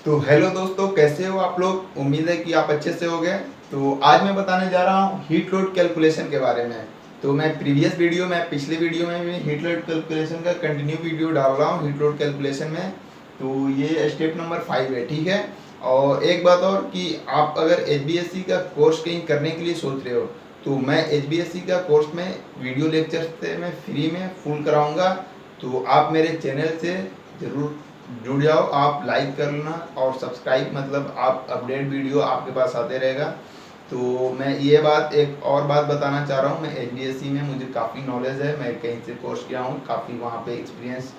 तो हेलो दोस्तों, कैसे हो आप लोग। उम्मीद है कि आप अच्छे से हो गए। तो आज मैं बताने जा रहा हूँ हीट लोड कैलकुलेशन के बारे में। तो मैं पिछले वीडियो में भी हीट लोड कैलकुलेशन का कंटिन्यू वीडियो डाल रहा हूँ हीट लोड कैलकुलेशन में। तो ये स्टेप नंबर 5 है, ठीक है। और एक बात और कि आप अगर एचबीएससी का कोर्स कहीं करने के लिए सोच रहे हो तो मैं एचबीएससी का कोर्स में वीडियो लेक्चर से मैं फ्री में फुल कराऊंगा। तो आप मेरे चैनल से ज़रूर जुड़ जाओ, आप लाइक कर लेना और सब्सक्राइब, मतलब आप अपडेट वीडियो आपके पास आते रहेगा। तो मैं ये बात एक और बात बताना चाह रहा हूँ, मैं एचबीएससी में मुझे काफ़ी नॉलेज है, मैं कहीं से कोर्स किया हूँ, काफ़ी वहाँ पे एक्सपीरियंस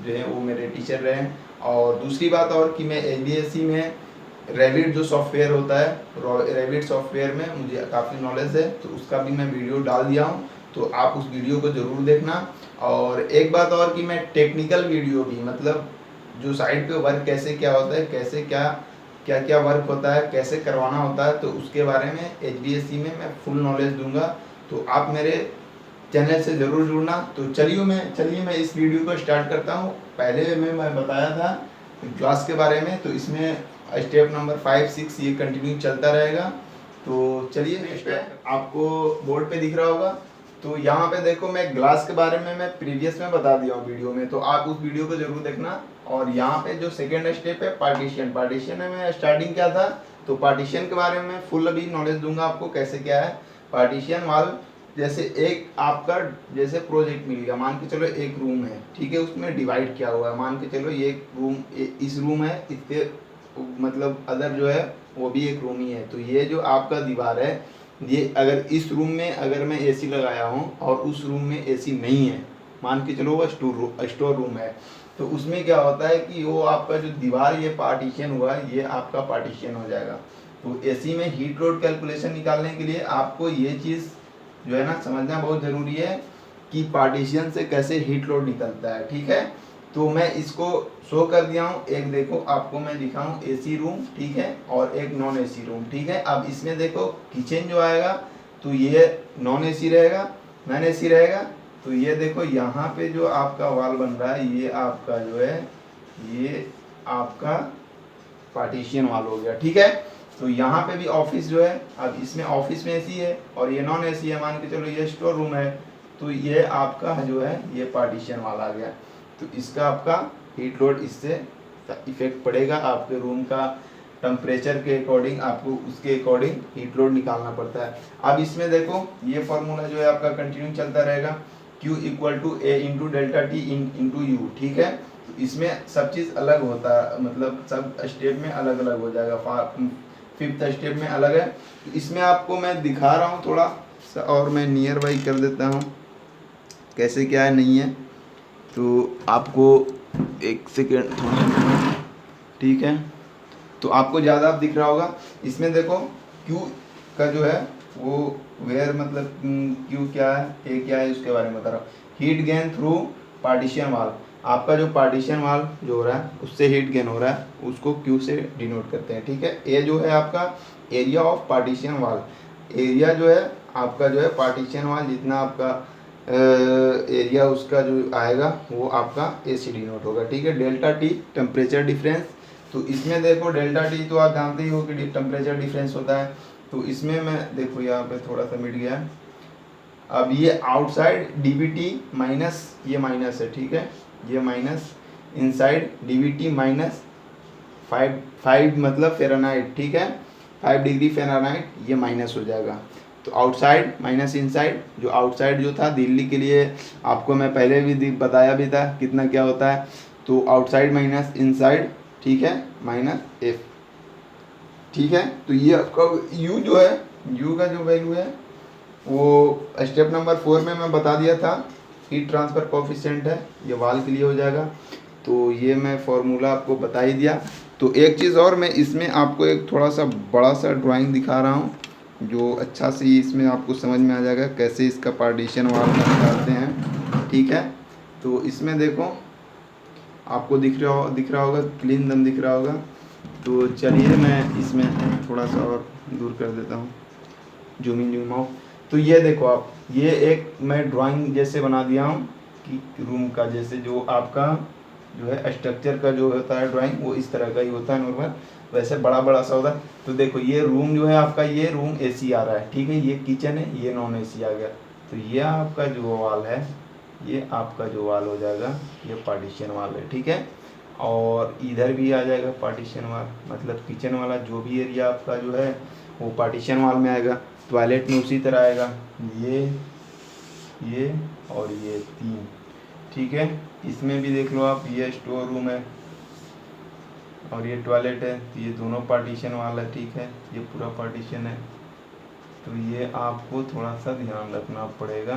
जो है वो मेरे टीचर रहे हैं। और दूसरी बात और कि मैं एचबीएससी में रेविट जो सॉफ्टवेयर होता है, रेविट सॉफ्टवेयर में मुझे काफ़ी नॉलेज है, तो उसका भी मैं वीडियो डाल दिया हूँ। तो आप उस वीडियो को ज़रूर देखना। और एक बात और कि मैं टेक्निकल वीडियो भी, मतलब जो साइट पे वर्क कैसे क्या होता है, कैसे क्या क्या क्या वर्क होता है, कैसे करवाना होता है, तो उसके बारे में एचडीएससी में मैं फुल नॉलेज दूंगा। तो आप मेरे चैनल से ज़रूर जुड़ना। तो चलिए मैं इस वीडियो को स्टार्ट करता हूँ। पहले मैं बताया था क्लास के बारे में, तो इसमें स्टेप नंबर 5, 6 ये कंटिन्यू चलता रहेगा। तो चलिए नेक्स्ट है, आपको बोर्ड पे दिख रहा होगा। तो यहाँ पे देखो, मैं ग्लास के बारे में मैं प्रीवियस में बता दिया हूँ वीडियो में, तो आप उस वीडियो को जरूर देखना। और यहाँ पे जो सेकेंड स्टेप है पार्टीशन में मैं स्टार्टिंग क्या था, तो पार्टीशन के बारे में फुल अभी नॉलेज दूंगा आपको कैसे क्या है पार्टीशन वाल। जैसे एक आपका जैसे प्रोजेक्ट मिल गया, मान के चलो एक रूम है, ठीक है, उसमें डिवाइड किया हुआ है, मान के चलो ये रूम इस रूम है, इसके मतलब अदर जो है वो भी एक रूम ही है। तो ये जो आपका दीवार है, ये अगर इस रूम में अगर मैं एसी लगाया हूँ और उस रूम में एसी नहीं है, मान के चलो वो स्टोर रूम है, तो उसमें क्या होता है कि वो आपका जो दीवार ये पार्टीशन हुआ, ये आपका पार्टीशन हो जाएगा। तो एसी में हीट लोड कैलकुलेशन निकालने के लिए आपको ये चीज़ जो है ना समझना बहुत ज़रूरी है कि पार्टीशन से कैसे हीट लोड निकलता है, ठीक है। तो मैं इसको शो कर दिया हूँ। एक देखो, आपको मैं दिखाऊँ एसी रूम, ठीक है, और एक नॉन एसी रूम, ठीक है। अब इसमें देखो किचन जो आएगा तो ये नॉन एसी रहेगा, नॉन एसी रहेगा। तो ये देखो यहाँ पे जो आपका वाल बन रहा है, ये आपका जो है ये आपका पार्टीशन वाल हो गया, ठीक है। तो यहाँ पे भी ऑफिस जो है, अब इसमें ऑफिस में एसी है और ये नॉन एसी है, मान के चलो ये स्टोर रूम है, तो ये आपका जो है ये पार्टीशन वाला आ गया। तो इसका आपका हीट लोड इससे इफेक्ट पड़ेगा, आपके रूम का टेम्परेचर के अकॉर्डिंग आपको उसके अकॉर्डिंग हीट लोड निकालना पड़ता है। अब इसमें देखो ये फॉर्मूला जो है आपका कंटिन्यू चलता रहेगा, Q equal to A into delta T into U, ठीक है। तो इसमें सब चीज़ अलग होता है, मतलब सब स्टेप में अलग अलग हो जाएगा, फिफ्थ स्टेप में अलग है। तो इसमें आपको मैं दिखा रहा हूँ थोड़ा सा, और मैं नियर बाई कर देता हूँ कैसे क्या है नहीं है। तो आपको एक सेकेंड, ठीक है। तो आपको ज़्यादा अब दिख रहा होगा। इसमें देखो Q का जो है वो वेयर, मतलब Q क्या है, A क्या है, उसके बारे में बता रहा हूँ। हीट गेन थ्रू पार्टीशन वाल, आपका जो पार्टीशन वाल जो हो रहा है उससे हीट गेन हो रहा है, उसको Q से डिनोट करते हैं, ठीक है। A जो है आपका एरिया ऑफ पार्टीशन वाल, एरिया जो है आपका जो है पार्टीशन वाल जितना आपका एरिया उसका जो आएगा वो आपका ए सी डिनोट होगा, ठीक है। डेल्टा टी टेम्परेचर डिफरेंस, तो इसमें देखो डेल्टा टी तो आप जानते ही हो कि टेम्परेचर डिफरेंस होता है। तो इसमें मैं देखो यहाँ पे थोड़ा सा मिट गया है। अब ये आउटसाइड डीबीटी माइनस, ये माइनस है, ठीक है, ये माइनस, इनसाइड डीबीटी माइनस 5 मतलब फ़ारेनहाइट, ठीक है, 5 डिग्री फ़ारेनहाइट, ये माइनस हो जाएगा। तो आउटसाइड माइनस इनसाइड, जो आउटसाइड जो था दिल्ली के लिए आपको मैं पहले भी बताया भी था कितना क्या होता है। तो आउटसाइड माइनस इनसाइड, ठीक है, माइनस एफ, ठीक है। तो ये आपका यू जो है, यू का जो वैल्यू है वो स्टेप नंबर 4 में मैं बता दिया था, हीट ट्रांसफ़र कोफिशिएंट है, ये वाल के लिए हो जाएगा। तो ये मैं फॉर्मूला आपको बता ही दिया। तो एक चीज़ और, मैं इसमें आपको एक थोड़ा सा बड़ा सा ड्राइंग दिखा रहा हूँ जो अच्छा से इसमें आपको समझ में आ जाएगा कैसे इसका पार्टीशन वाल निकालते हैं, ठीक है। तो इसमें देखो आपको दिख रहा होगा, क्लीन दम दिख रहा होगा। तो चलिए मैं इसमें थोड़ा सा और दूर कर देता हूँ, जूम इन जूम आउट। तो ये देखो आप, ये एक मैं ड्राइंग जैसे बना दिया हूँ कि रूम का, जैसे जो आपका जो है स्ट्रक्चर का जो होता है ड्राइंग वो इस तरह का ही होता है नॉर्मल, वैसे बड़ा बड़ा सा होता है। तो देखो ये रूम जो है आपका, ये रूम एसी आ रहा है, ठीक है, ये किचन है, ये नॉन एसी आ गया। तो ये आपका जो वाल है, ये आपका जो वाल हो जाएगा ये पार्टीशन वाल है, ठीक है। और इधर भी आ जाएगा पार्टीशन वाल, मतलब किचन वाला जो भी एरिया आपका जो है वो पार्टीशन वाल में आएगा। टॉयलेट में उसी तरह आएगा, ये और ये 3, ठीक है। इसमें भी देख लो आप, ये स्टोर रूम है और ये टॉयलेट है, तो ये दोनों पार्टीशन वाला है, ठीक है, ये पूरा पार्टीशन है। तो ये आपको थोड़ा सा ध्यान रखना पड़ेगा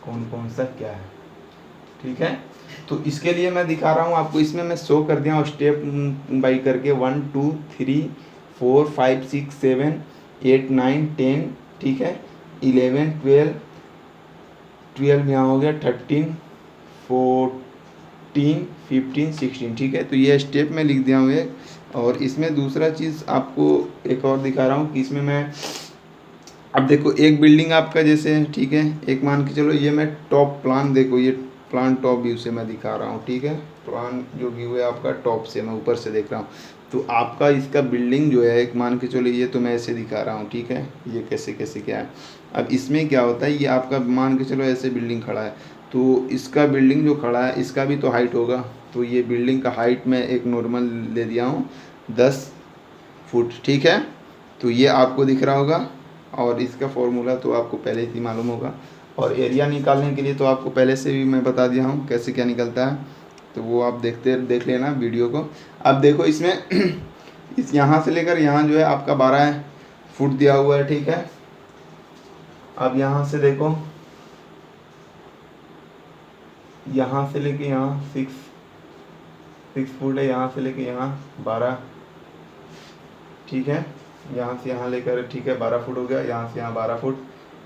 कौन कौन सा क्या है, ठीक है। तो इसके लिए मैं दिखा रहा हूँ आपको, इसमें मैं शो कर दिया हूँ स्टेप बाई करके 1 2 3 4 5 6 7 8 9 10, ठीक है, 11 12 यहाँ हो गया, 13 14 15 16, ठीक है। तो ये स्टेप में लिख दिया हूँ एक। और इसमें दूसरा चीज़ आपको एक और दिखा रहा हूँ कि इसमें मैं, अब देखो एक बिल्डिंग आपका जैसे, ठीक है, एक मान के चलो, ये मैं टॉप प्लान, देखो ये प्लान टॉप व्यू से मैं दिखा रहा हूँ, ठीक है, प्लान जो व्यू है आपका टॉप से, मैं ऊपर से देख रहा हूँ। तो आपका इसका बिल्डिंग जो है, एक मान के चलो, ये तो मैं ऐसे दिखा रहा हूँ, ठीक है, ये कैसे कैसे क्या है। अब इसमें क्या होता है, ये आपका मान के चलो ऐसे बिल्डिंग खड़ा है, तो इसका बिल्डिंग जो खड़ा है इसका भी तो हाइट होगा। तो ये बिल्डिंग का हाइट मैं एक नॉर्मल ले दिया हूँ 10 फुट, ठीक है। तो ये आपको दिख रहा होगा, और इसका फॉर्मूला तो आपको पहले ही मालूम होगा। और एरिया निकालने के लिए तो आपको पहले से भी मैं बता दिया हूँ कैसे क्या निकलता है, तो वो आप देख लेना वीडियो को। अब देखो इसमें इस यहाँ से लेकर यहाँ जो है आपका 12 फुट दिया हुआ है, ठीक है। अब यहाँ से देखो, यहाँ से लेके यहाँ 6 फुट है, यहाँ से लेके यहाँ 12, ठीक है, यहाँ से यहाँ लेकर, ठीक है, 12 फुट हो गया, यहाँ से यहाँ 12 फुट,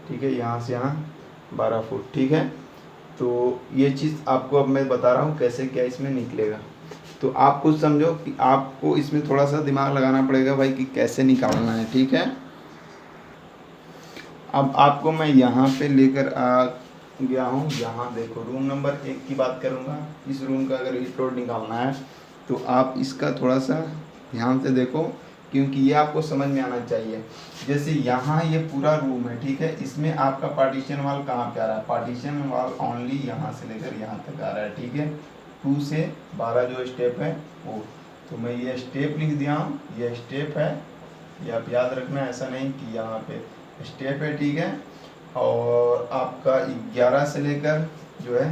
ठीक है, यहाँ से यहाँ 12 फुट, ठीक है। तो ये चीज़ आपको अब मैं बता रहा हूँ कैसे क्या इसमें निकलेगा। तो आप कुछ समझो कि आपको इसमें थोड़ा सा दिमाग लगाना पड़ेगा भाई कि कैसे निकालना है, ठीक है। अब आपको मैं यहाँ पे लेकर आ गया हूँ, यहाँ देखो रूम नंबर 1 की बात करूँगा। इस रूम का अगर हीट लोड निकालना है तो आप इसका थोड़ा सा ध्यान से देखो, क्योंकि ये आपको समझ में आना चाहिए। जैसे यहाँ ये पूरा रूम है, ठीक है, इसमें आपका पार्टीशन वाल कहाँ पे आ रहा है, पार्टीशन वाल ओनली यहाँ से लेकर यहाँ तक आ रहा है, ठीक है, 2 से 12 जो स्टेप है वो। तो मैं ये स्टेप लिख दिया हूँ, ये स्टेप है, ये आप याद रखना, ऐसा नहीं कि यहाँ पे स्टेप है, ठीक है। और आपका 11 से लेकर जो है,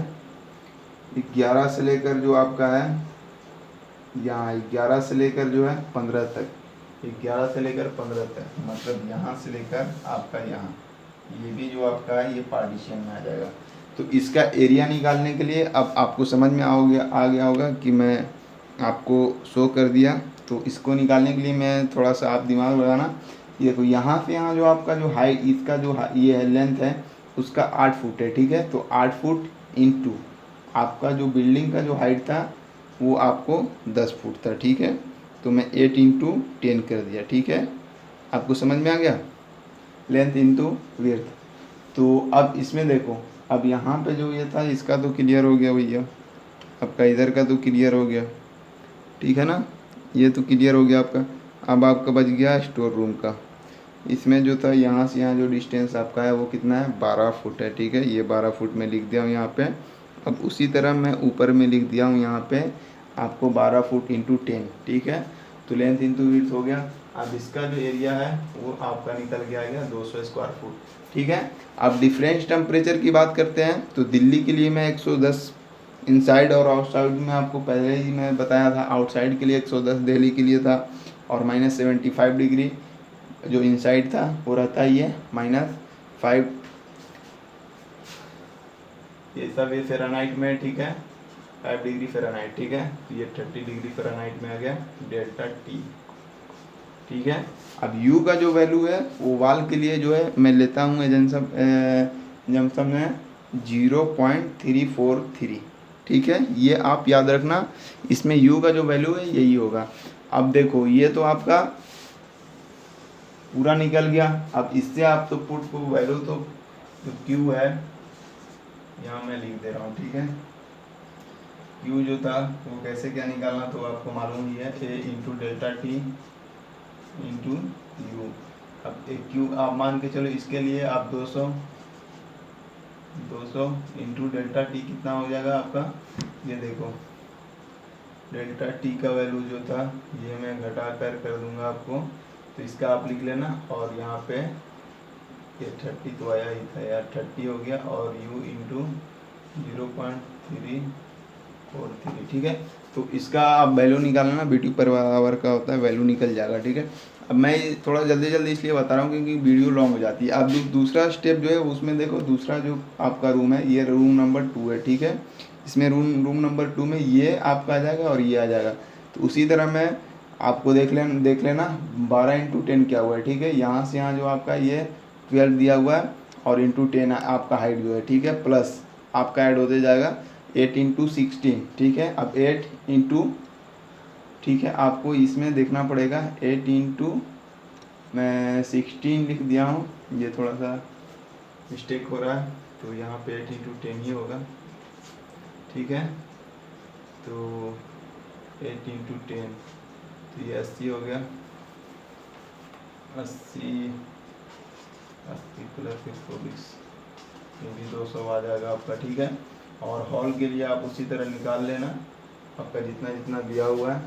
11 से लेकर जो आपका है यहाँ, 11 से लेकर जो है 15 तक, 11 से लेकर 15 तक, मतलब यहाँ से लेकर आपका यहाँ, ये भी जो आपका है ये पार्टीशन में आ जाएगा। तो इसका एरिया निकालने के लिए अब आपको समझ में आ गया होगा कि मैं आपको शो कर दिया। तो इसको निकालने के लिए मैं थोड़ा सा आप दिमाग लगाना। ये तो यहाँ से यहाँ जो आपका जो हाइट, इसका जो ये लेंथ है उसका 8 फुट है, ठीक है। तो 8 फुट इंटू आपका जो बिल्डिंग का जो हाइट था वो आपको 10 फुट था, ठीक है। तो मैं 8 इंटू 10 कर दिया, ठीक है। आपको समझ में आ गया, लेंथ इंटू विड्थ। तो अब इसमें देखो, अब यहाँ पे जो ये था इसका तो क्लियर हो गया भैया, आपका इधर का तो क्लियर हो गया, ठीक है ना, ये तो क्लियर हो गया आपका। अब आपका बच गया स्टोर रूम का। इसमें जो था यहाँ से यहाँ जो डिस्टेंस आपका है वो कितना है, 12 फुट है, ठीक है। ये 12 फुट में लिख दिया हूँ यहाँ पे। अब उसी तरह मैं ऊपर में लिख दिया हूँ यहाँ पे आपको 12 फुट इंटू 10, ठीक है। तो लेंथ इंटू विड्थ हो गया। अब इसका जो एरिया है वो आपका निकल के आएगा 200 स्क्वायर फुट, ठीक है। अब डिफरेंस टेम्परेचर की बात करते हैं तो दिल्ली के लिए मैं 110 इनसाइड और आउटसाइड में आपको पहले ही मैं बताया था, आउटसाइड के लिए 110 दिल्ली के लिए था, और -75 डिग्री जो इनसाइड था वो रहता ही है -5, ये सब ये फ़ारेनहाइट में, ठीक है, 5 डिग्री फ़ारेनहाइट, ठीक है। तो ये 30 डिग्री फ़ारेनहाइट में आ गया डेल्टा टी, ठीक है। अब U का जो वैल्यू है वो वाल के लिए जो है मैं लेता हूँ जमसम में 0.343, ठीक है। ये आप याद रखना, इसमें U का जो वैल्यू है यही होगा। अब देखो ये तो आपका पूरा निकल गया। अब इससे आप तो पुट को वैल्यू तो Q है, यहाँ मैं लिख दे रहा हूँ, ठीक है। क्यू जो था वो कैसे क्या निकालना, तो आपको मालूम ही है, A into delta T into U. अब एक क्यू आप मान के चलो, इसके लिए आप 200 इंटू डेल्टा टी कितना हो जाएगा आपका, ये देखो डेल्टा टी का वैल्यू जो था ये मैं घटा कर दूंगा आपको, तो इसका आप लिख लेना। और यहाँ पे ये 30 तो आया ही था यार, 30 हो गया, और u इंटू 0.343, ठीक है। तो इसका आप वैल्यू निकालना ना, BTU पर आवर का होता है, वैल्यू निकल जाएगा, ठीक है। अब मैं थोड़ा जल्दी इसलिए बता रहा हूँ क्योंकि वीडियो लॉन्ग हो जाती है। अब दूसरा स्टेप जो है उसमें देखो, दूसरा जो आपका रूम है ये रूम नंबर 2 है, ठीक है। इसमें रूम नंबर 2 में ये आपका आ जाएगा और ये आ जाएगा। तो उसी तरह मैं आपको देख लेना 12 इंटू 10 क्या हुआ है, ठीक है। यहाँ से यहाँ जो आपका ये 12 दिया हुआ है और इंटू 10 आपका हाइट जो है, ठीक है, प्लस आपका ऐड होते जाएगा 8 इंटू 16, ठीक है। अब 8 इंटू, ठीक है, आपको इसमें देखना पड़ेगा 8 इंटू, मैं 16 लिख दिया हूँ, ये थोड़ा सा मिस्टेक हो रहा है, तो यहाँ पे 8 इंटू 10 ही होगा, ठीक है। तो 8 इंटू 10 तो ये 80 हो गया, 80 प्लस 120 ये भी 200 आ जाएगा आपका, ठीक है। और हॉल के लिए आप उसी तरह निकाल लेना आपका जितना जितना दिया हुआ है,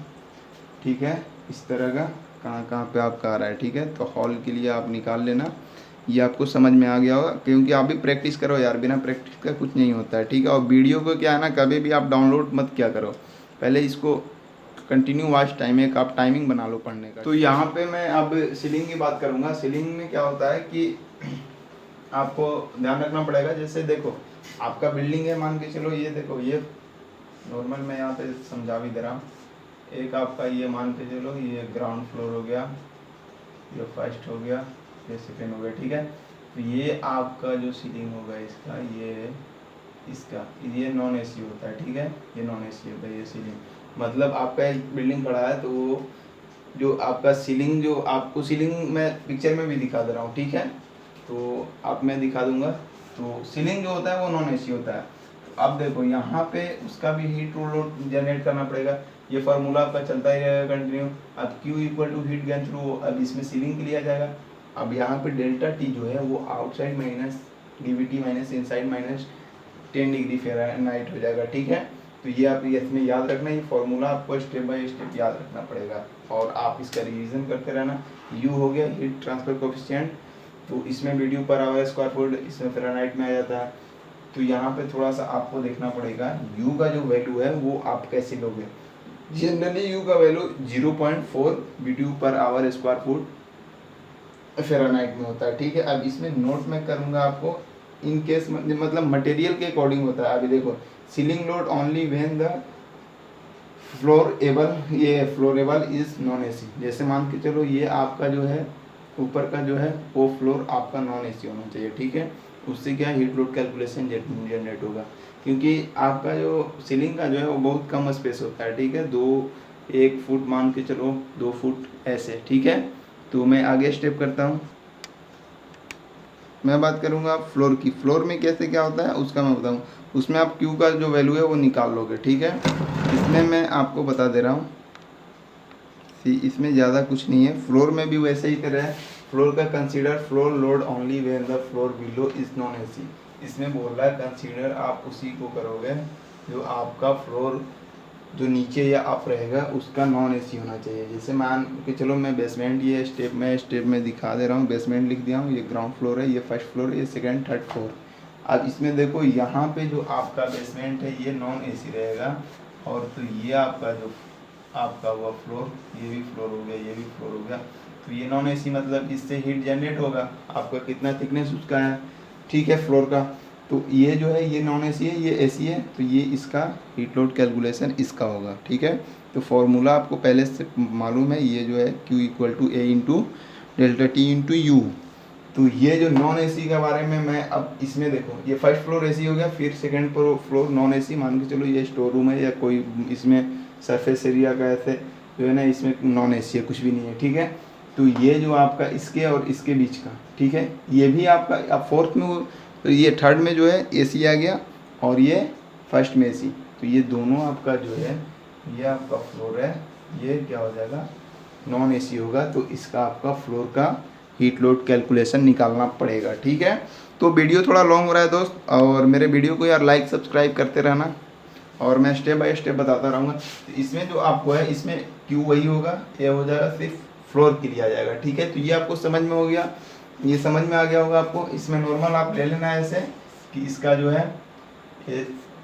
ठीक है। इस तरह का कहाँ पे आपका आ रहा है, ठीक है। तो हॉल के लिए आप निकाल लेना, ये आपको समझ में आ गया होगा, क्योंकि आप भी प्रैक्टिस करो यार, बिना प्रैक्टिस का कुछ नहीं होता है, ठीक है। और वीडियो को क्या है ना, कभी भी आप डाउनलोड मत क्या करो, पहले इसको कंटिन्यू वॉच टाइम, एक आप टाइमिंग बना लो पढ़ने का। तो यहाँ पे मैं अब सीलिंग की बात करूँगा। सीलिंग में क्या होता है कि आपको ध्यान रखना पड़ेगा, जैसे देखो आपका बिल्डिंग है, मान के चलो ये देखो, ये नॉर्मल मैं यहाँ पे समझा भी दे रहा हूँ। एक आपका ये मान के चलो, ये ग्राउंड फ्लोर हो गया, ये फर्स्ट हो गया, ये सेकेंड हो गया, ठीक है। तो ये आपका जो सीलिंग होगा इसका, ये इसका ये नॉन AC होता है, ठीक है। ये नॉन AC होता है ये सीलिंग, मतलब आपका एक बिल्डिंग खड़ा है, तो वो जो आपका सीलिंग, जो आपको सीलिंग मैं पिक्चर में भी दिखा दे रहा हूँ, ठीक है। तो आप मैं दिखा दूंगा। तो सीलिंग जो होता है वो नॉन AC होता है। तो अब देखो यहाँ पे उसका भी हीट लोड जनरेट करना पड़ेगा, ये फार्मूला आपका चलता ही रहेगा कंटिन्यू। अब Q equal to heat gain through, अब इसमें सीलिंग के लिए आ जाएगा। अब यहाँ पे डेल्टा T जो है वो outside minus DVT minus inside minus 10 degree Fahrenheit हो जाएगा, ठीक है। तो ये आप इसमें याद रखना, ये फॉर्मूला आपको स्टेप बाय स्टेप याद रखना पड़ेगा और आप इसका रिवीजन करते रहना। U हो गया हीट ट्रांसफर कोफिशिएंट, तो इसमें BTU per hour square foot, इसमें फ़ारेनहाइट में आ जाता है। तो यहाँ पे थोड़ा सा आपको देखना पड़ेगा U का जो वैल्यू है वो आप कैसे लोगे। जनरली U का value 0.4 BTU per hour square foot Fahrenheit में होता है, ठीक है। अब इसमें नोट में करूँगा आपको, इन केस मतलब मटेरियल के अकॉर्डिंग होता है। अभी देखो ceiling load only when the flowable is non AC। जैसे मान के चलो ये आपका जो है ऊपर का जो है वो फ्लोर आपका नॉन AC होना चाहिए, ठीक है। उससे क्या हीट लोड कैलकुलेशन जनरेट होगा, क्योंकि आपका जो सीलिंग का जो है वो बहुत कम स्पेस होता है, ठीक है। 1 फुट मान के चलो, 2 फुट ऐसे, ठीक है। तो मैं आगे स्टेप करता हूँ, मैं बात करूँगा फ्लोर की। फ्लोर में कैसे क्या होता है उसका मैं बताऊँ, उसमें आप Q का जो वैल्यू है वो निकाल लोगे, ठीक है। इसमें मैं आपको बता दे रहा हूँ, इसमें ज़्यादा कुछ नहीं है। फ्लोर में भी वैसे ही तरह है, फ्लोर का consider floor load only when the floor below is non AC। इसमें बोल रहा है कंसीडर आप उसी को करोगे जो आपका फ्लोर जो नीचे या अप रहेगा उसका नॉन AC होना चाहिए। जैसे मान के चलो मैं बेसमेंट, ये स्टेप में दिखा दे रहा हूँ, बेसमेंट लिख दिया हूँ, ये ग्राउंड फ्लोर है, ये फर्स्ट फ्लोर है, ये सेकंड थर्ड फोर्थ। अब इसमें देखो यहाँ पे जो आपका बेसमेंट है ये नॉन AC रहेगा, और तो ये आपका जो आपका हुआ फ्लोर, ये भी फ्लोर हो गया, ये भी फ्लोर हो गया। तो ये नॉन AC मतलब इससे हीट जनरेट होगा, आपका कितना थिकनेस उसका है, ठीक है, फ्लोर का। तो ये जो है ये नॉन AC है, ये AC है, तो ये इसका हीट लोड कैलकुलेशन इसका होगा, ठीक है। तो फॉर्मूला आपको पहले से मालूम है, ये जो है Q equal to A into delta T into U। तो ये जो नॉन AC के बारे में मैं अब इसमें देखो, ये फर्स्ट फ्लोर AC हो गया, फिर सेकंड फ्लोर नॉन AC, मान के चलो ये स्टोर रूम है या कोई इसमें सरफेस एरिया का ऐसे जो है ना, इसमें नॉन AC है, कुछ भी नहीं है, ठीक है। तो ये जो आपका इसके और इसके बीच का, ठीक है, ये भी आपका अब फोर्थ में, तो ये थर्ड में जो है AC आ गया और ये फर्स्ट में AC, तो ये दोनों आपका जो है, ये आपका फ्लोर है, ये क्या हो जाएगा, नॉन एसी होगा। तो इसका आपका फ्लोर का हीट लोड कैलकुलेशन निकालना पड़ेगा। ठीक है, तो वीडियो थोड़ा लॉन्ग हो रहा है दोस्त, और मेरे वीडियो को यार लाइक सब्सक्राइब करते रहना, और मैं स्टेप बाय स्टेप बताता रहूँगा। तो इसमें जो आपको है, इसमें क्यू वही होगा, ये हो जाएगा सिर्फ फ्लोर के लिए आ जाएगा। ठीक है, तो ये आपको समझ में हो गया, ये समझ में आ गया होगा आपको। इसमें नॉर्मल आप ले लेना है ऐसे कि इसका जो है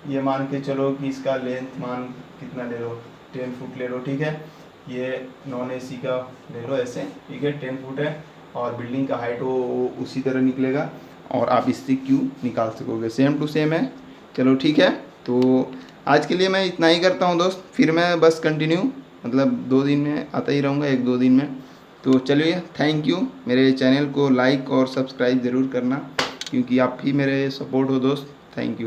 ये मान के चलो कि इसका लेंथ मान कितना ले लो, 10 फुट ले लो। ठीक है, ये नॉन एसी का ले लो ऐसे। ठीक है, 10 फुट है, और बिल्डिंग का हाइट वो उसी तरह निकलेगा, और आप इससे क्यू निकाल सकोगे, सेम टू सेम है। चलो ठीक है, तो आज के लिए मैं इतना ही करता हूँ दोस्त, फिर मैं बस कंटिन्यू मतलब 2 दिन में आता ही रहूँगा, 1-2 दिन में। तो चलिए, थैंक यू। मेरे चैनल को लाइक और सब्सक्राइब ज़रूर करना, क्योंकि आप ही मेरे सपोर्ट हो दोस्त। Thank you.